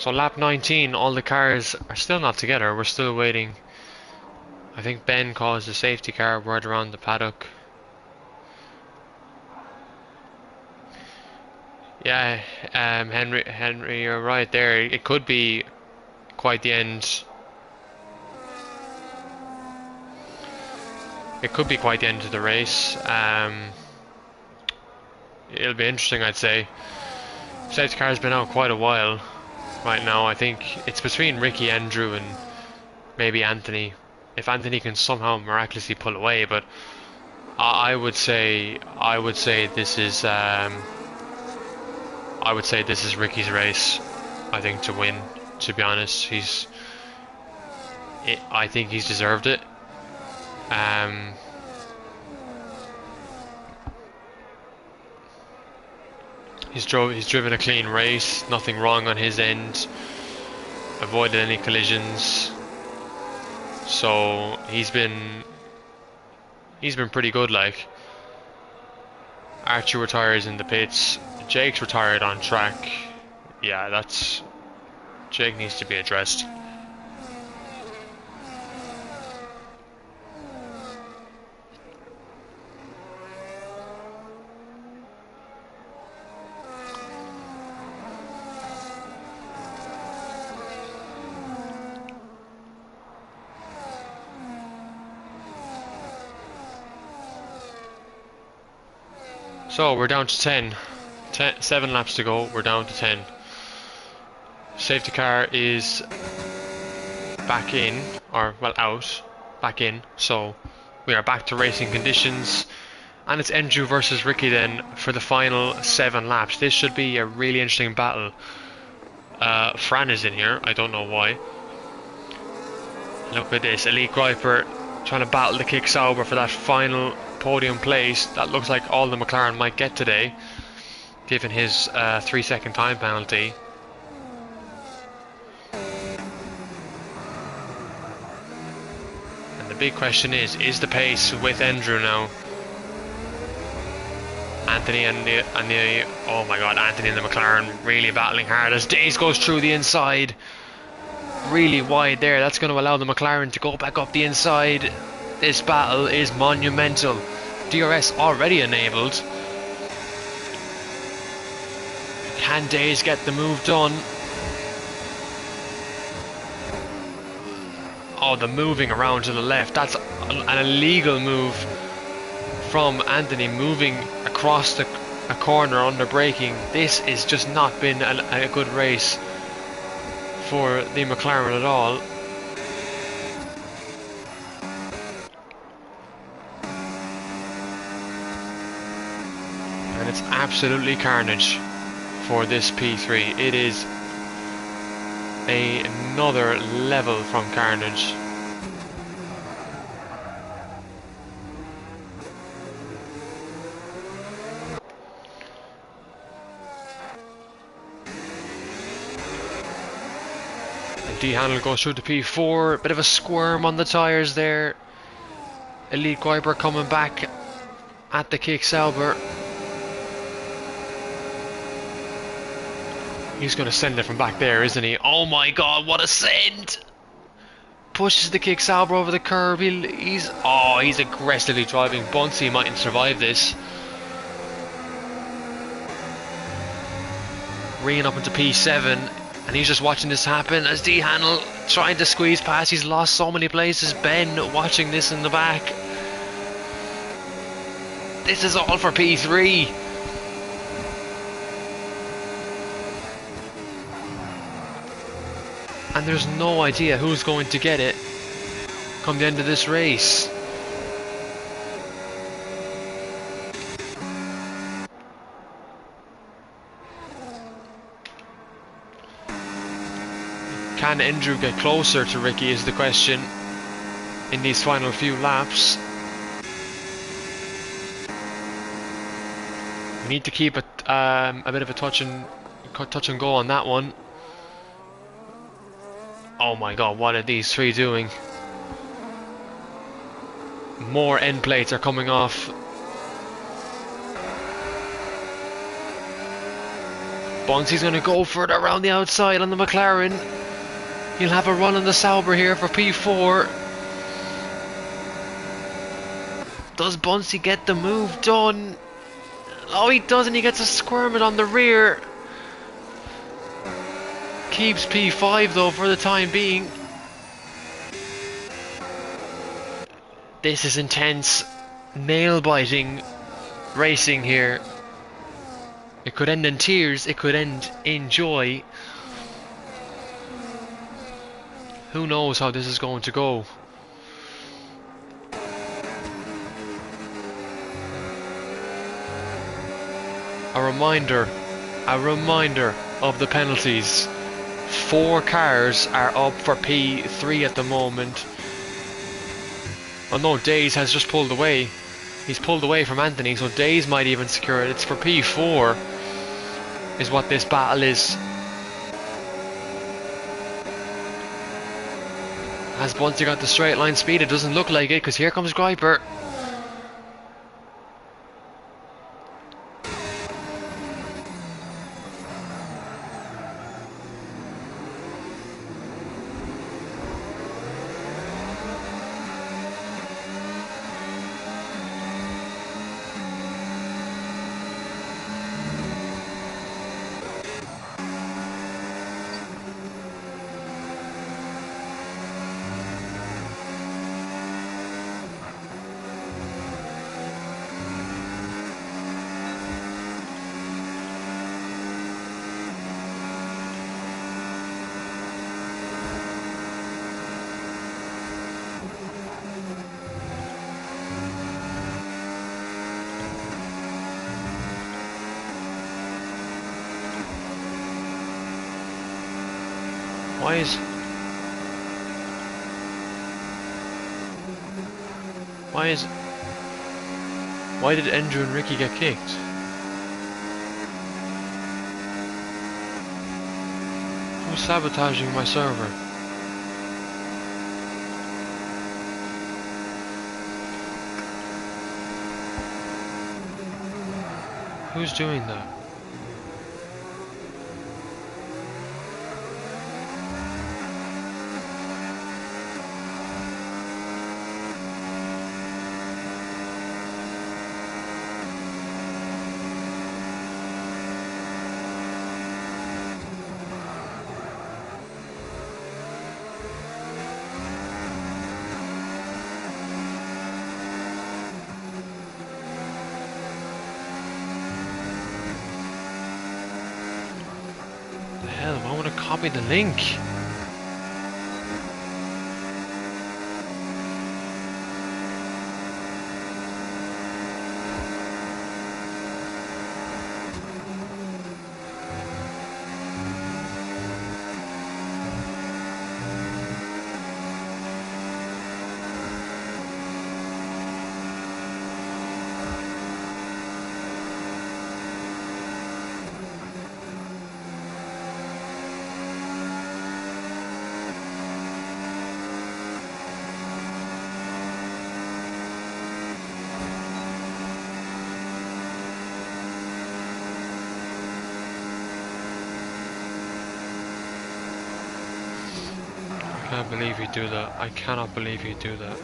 So lap 19, all the cars are still not together. We're still waiting. I think Ben caused a safety car right around the paddock. Yeah, Henry, you're right there. It could be quite the end. It could be quite the end of the race. It'll be interesting, I'd say. Safety car's been out quite a while. Right now, I think it's between Ricky, Andrew, and maybe Anthony. If Anthony can somehow miraculously pull away, but I would say this is Ricky's race. I think to win. To be honest, I think he's deserved it. He's driven a clean race. Nothing wrong on his end. Avoided any collisions. So he's been pretty good. Like, Archie retires in the pits. Jake's retired on track. Yeah, Jake needs to be addressed. So we're down to 10. 7 laps to go, we're down to 10. Safety car is back in, or well out, back in, so we are back to racing conditions, and it's Andrew versus Ricky then for the final 7 laps. This should be a really interesting battle. Fran is in here, I don't know why. Look at this, Elite Griper trying to battle the Kick Sauber for that final podium place. That looks like all the McLaren might get today, given his 3-second time penalty. And the big question is the pace with Andrew now? Anthony and the oh my god, Anthony and the McLaren really battling hard as Days goes through the inside. Really wide there. That's going to allow the McLaren to go back up the inside. This battle is monumental. DRS already enabled. Can Days get the move done? Oh, the moving around to the left. That's an illegal move from Anthony, moving across a corner under braking. This has just not been a good race for the McLaren at all. And it's absolutely carnage for this P3. It is another level from carnage. D handle goes through the P4, bit of a squirm on the tyres there. Elite Guiber coming back at the Kick Sauber. He's going to send it from back there, isn't he? Oh my god, what a send! Pushes the Kick Sauber over the curb. He's aggressively driving. Bunsey mightn't survive this. Ringing up into P7. And he's just watching this happen as D-Handle trying to squeeze past. He's lost so many places. Ben watching this in the back. This is all for P3. And there's no idea who's going to get it come the end of this race. Can Andrew get closer to Ricky is the question in these final few laps. We need to keep it a bit of a touch and go on that one. Oh my god, what are these three doing? More end plates are coming off. Bunsy's going to go for it around the outside on the McLaren. He'll have a run on the Sauber here for P4. Does Bunsey get the move done? Oh, he doesn't. He gets a squirming on the rear. Keeps P5 though for the time being. This is intense, nail-biting racing here. It could end in tears, it could end in joy. Who knows how this is going to go? A reminder of the penalties. 4 cars are up for P3 at the moment. Oh no, Days has just pulled away. He's pulled away from Anthony, so Days might even secure it. It's for P4 is what this battle is. Has Bunty got the straight line speed? It doesn't look like it, because here comes Griper. Why did Andrew and Ricky get kicked? Who's sabotaging my server? Who's doing that? Copy the link. I can't believe you do that. I cannot believe you do that.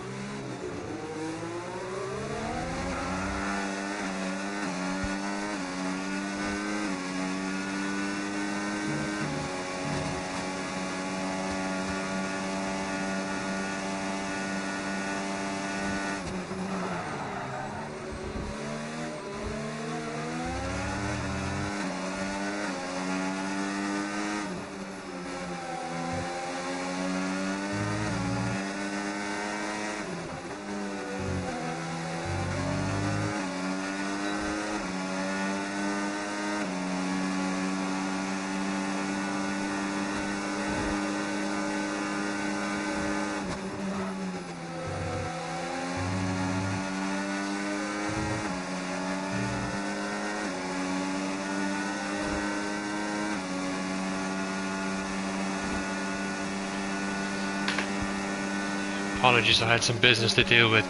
Apologies, I had some business to deal with.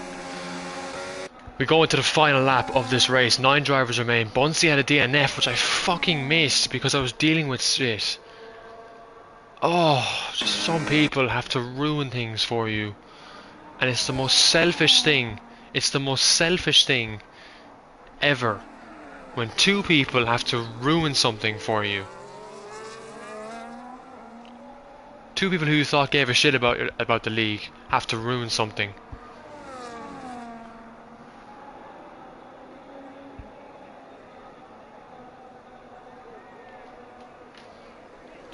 We go into the final lap of this race. 9 drivers remain. Bunsey had a DNF, which I fucking missed because I was dealing with shit. Oh, just some people have to ruin things for you. And it's the most selfish thing. It's the most selfish thing ever. When 2 people have to ruin something for you. 2 people who you thought gave a shit about the league have to ruin something.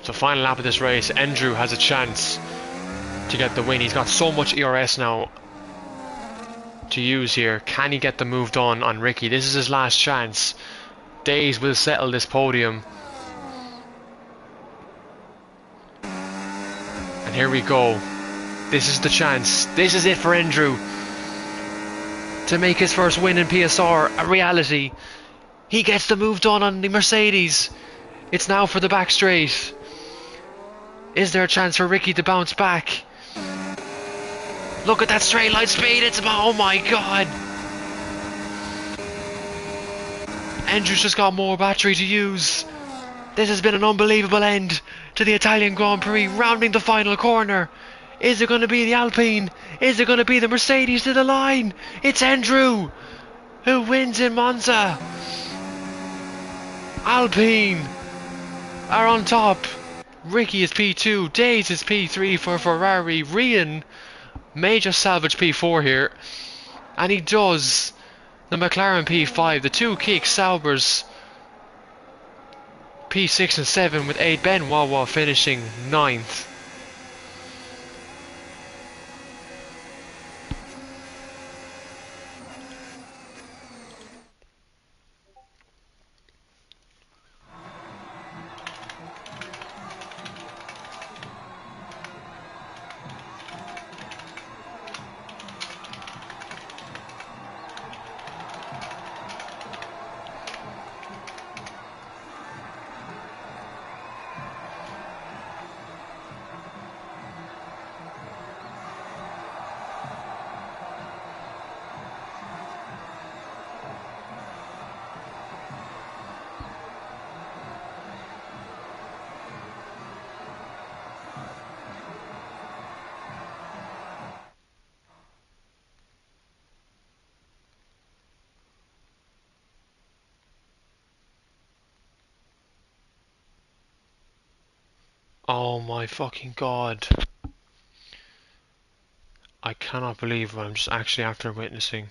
So final lap of this race, Andrew has a chance to get the win. He's got so much ERS now to use here. Can he get the move done on Ricky? This is his last chance. Days will settle this podium. And here we go. This is the chance. This is it for Andrew to make his first win in PSR a reality. He gets the move done on the Mercedes. It's now for the back straight. Is there a chance for Ricky to bounce back? Look at that straight line speed. It's about, oh my god. Andrew's just got more battery to use. This has been an unbelievable end to the Italian Grand Prix, rounding the final corner. Is it going to be the Alpine? Is it going to be the Mercedes to the line? It's Andrew who wins in Monza. Alpine are on top. Ricky is P2, Days is P3 for Ferrari. Rian may just salvage P4 here, and he does. The McLaren P5, the 2 kicks Saubers P6 and 7 with 8 Ben Wawa finishing 9th. Oh my fucking god. I cannot believe what I'm just actually after witnessing.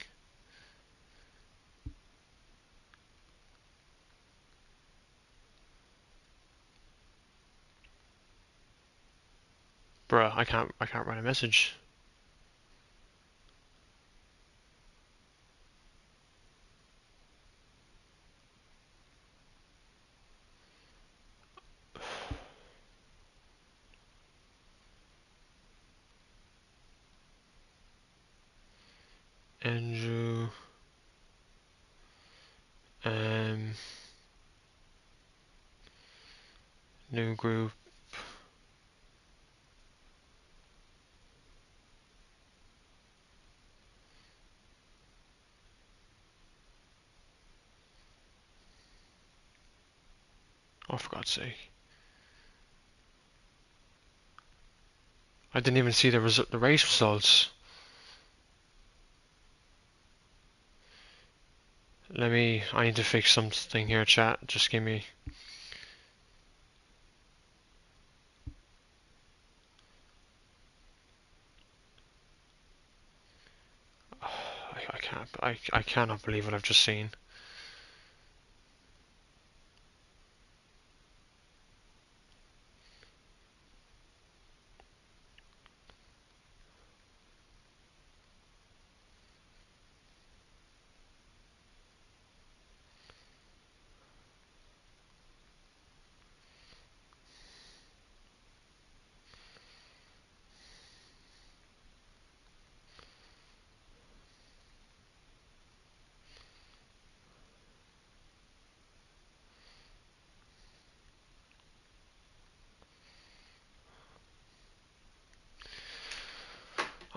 Bruh, I can't write a message. Andrew, new group. Oh, for God's sake. I didn't even see the race results. I need to fix something here, chat. Just give me... I cannot believe what I've just seen.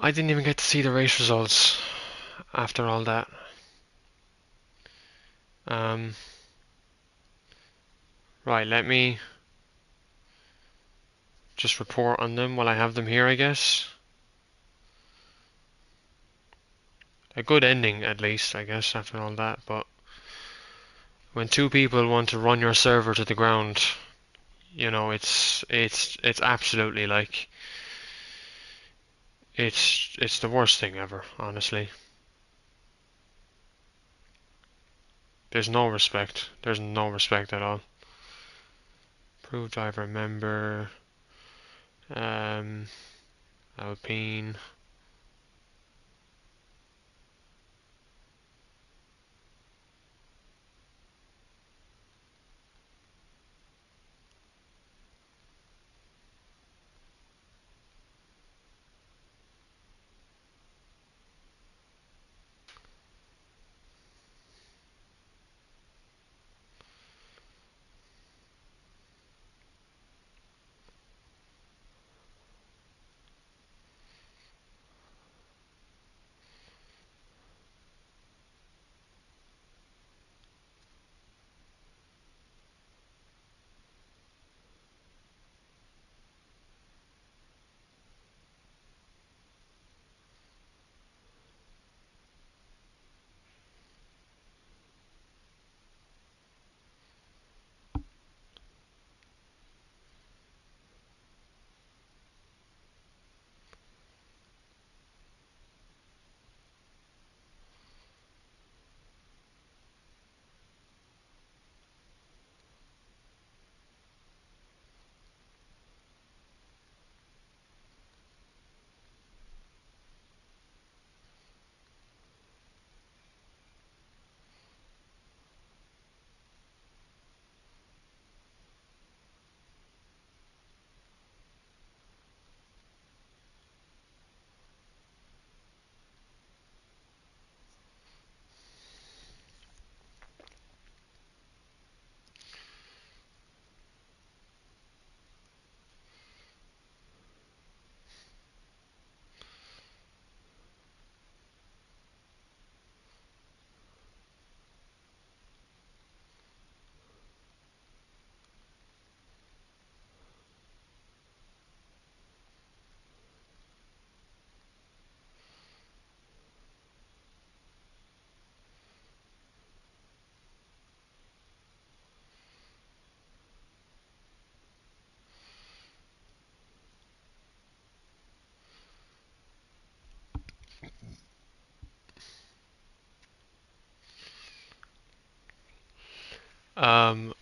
I didn't even get to see the race results after all that. Um, right, let me just report on them while I have them here, I guess. A good ending, at least, I guess, after all that, but when two people want to run your server to the ground, it's absolutely like it's the worst thing ever, honestly. There's no respect. There's no respect at all. Prove driver member, um, Alpine.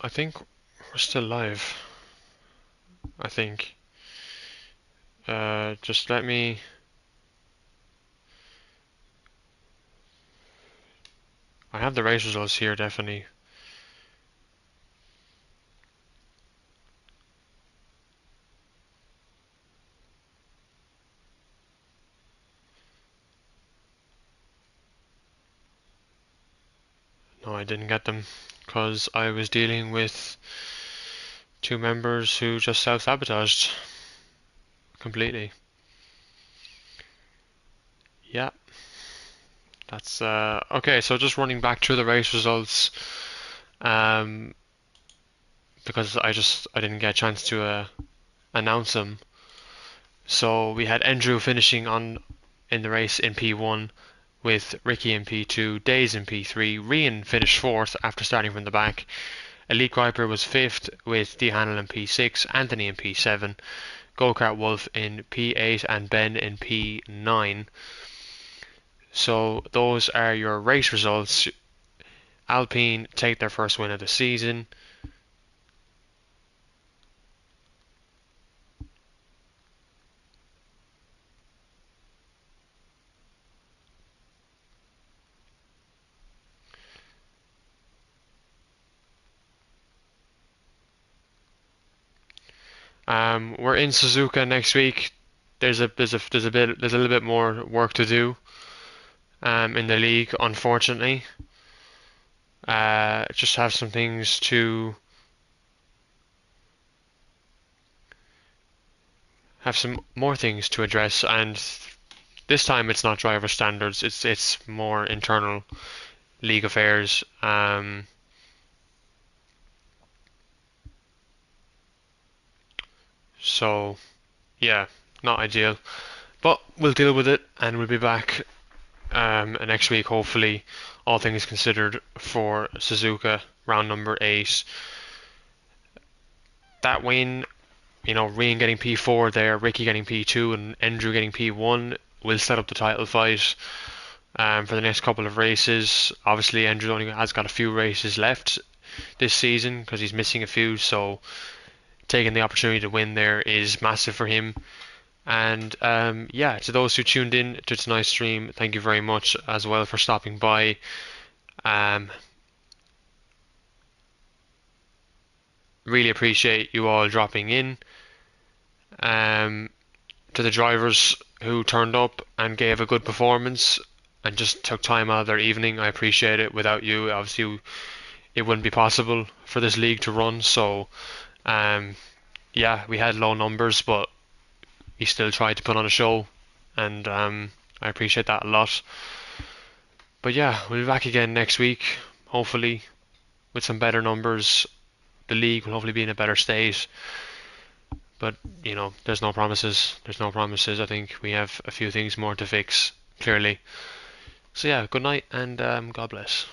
I think we're still live. I think. Just let me. I have the race results here, definitely. No, I didn't get them because I was dealing with two members who just self-sabotaged completely. Yeah, that's okay. So just running back through the race results, um, because I didn't get a chance to announce them. So we had Andrew finishing on in the race in P1 with Ricky in P2, Days in P3, Rian finished fourth after starting from the back. Elite Viper was fifth with Dehanel in P6, Anthony in P7, Go-Kart Wolf in P8 and Ben in P9. So those are your race results. Alpine take their first win of the season. We're in Suzuka next week. There's a little bit more work to do in the league, unfortunately. Just have some things to have some more things to address, and this time it's not driver standards. It's more internal league affairs. So yeah, not ideal. But we'll deal with it, and we'll be back next week, hopefully, all things considered, for Suzuka round number 8. That win, Rian getting P4 there, Ricky getting P2, and Andrew getting P1 will set up the title fight for the next couple of races. Obviously, Andrew only has got a few races left this season because he's missing a few, so taking the opportunity to win there is massive for him. And yeah, to those who tuned in to tonight's stream, thank you very much as well for stopping by. Um, really appreciate you all dropping in. Um, to the drivers who turned up and gave a good performance and just took time out of their evening, I appreciate it. Without you, obviously, it wouldn't be possible for this league to run. So, um, yeah, we had low numbers, but we still tried to put on a show, and I appreciate that a lot. But yeah, we'll be back again next week, hopefully, with some better numbers. The league will hopefully be in a better state. But, there's no promises. There's no promises. I think we have a few things more to fix, clearly. So yeah, good night and God bless.